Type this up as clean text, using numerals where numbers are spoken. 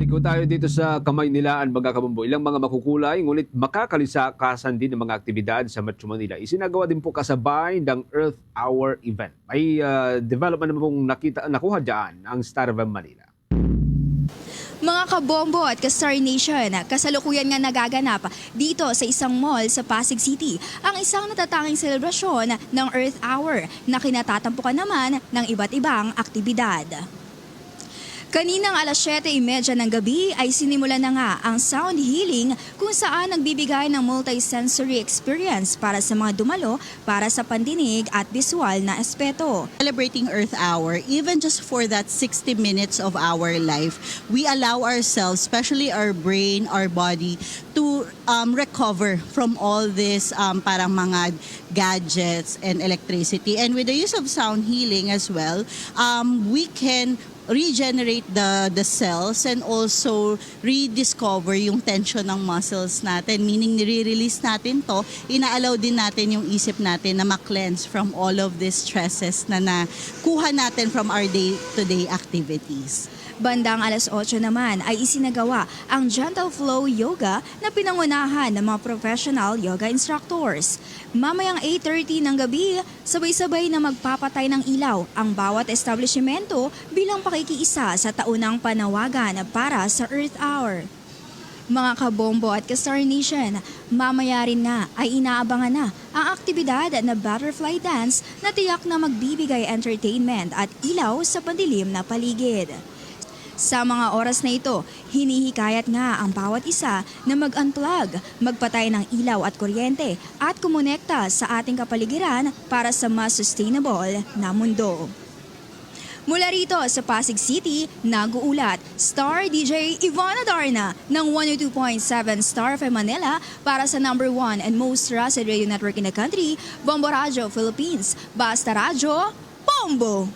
Liko tayo dito sa Kamay Nilaan, mga kabumbo. Ilang mga makukulay, ngunit makakalisakasan din ng mga aktibidad sa Metro Manila. Isinagawa din po kasabay ng Earth Hour event. May development na pong nakuha dyan ang Star of Manila. Mga kabombo at ka-Star Nation, kasalukuyan nga nagaganap dito sa isang mall sa Pasig City ang isang natatanging selebrasyon ng Earth Hour na kinatatampukan naman ng iba't ibang aktibidad. Kaninang alas 7:30 ng gabi ay sinimula na nga ang sound healing kung saan nagbibigay ng multi-sensory experience para sa mga dumalo para sa pandinig at visual na aspeto. Celebrating Earth Hour, even just for that 60 minutes of our life, we allow ourselves, especially our brain, our body, to recover from all this parang mga gadgets and electricity. And with the use of sound healing as well, we can regenerate the cells and also rediscover yung tension ng muscles natin. Meaning, nire-release natin to, ina-allow din natin yung isip natin na ma-cleanse from all of these stresses na nakuha natin from our day-to-day activities. Bandang alas 8 naman ay isinagawa ang Gentle Flow Yoga na pinangunahan ng mga professional yoga instructors. Mamayang 8:30 ng gabi, sabay-sabay na magpapatay ng ilaw ang bawat establishmento bilang pakikiisa sa taunang panawagan para sa Earth Hour. Mga kabombo at ka-Star Nation, mamaya rin nga ay inaabangan na ang aktibidad na butterfly dance na tiyak na magbibigay entertainment at ilaw sa pandilim na paligid. Sa mga oras na ito, hinihikayat nga ang bawat isa na mag-unplug, magpatay ng ilaw at kuryente at kumonekta sa ating kapaligiran para sa mas sustainable na mundo. Mula rito sa Pasig City, nag-uulat Star DJ Ivana Darna ng 102.7 Star FM Manila para sa #1 and most trusted radio network in the country, Bombo Radio Philippines. Basta Radyo, Bombo!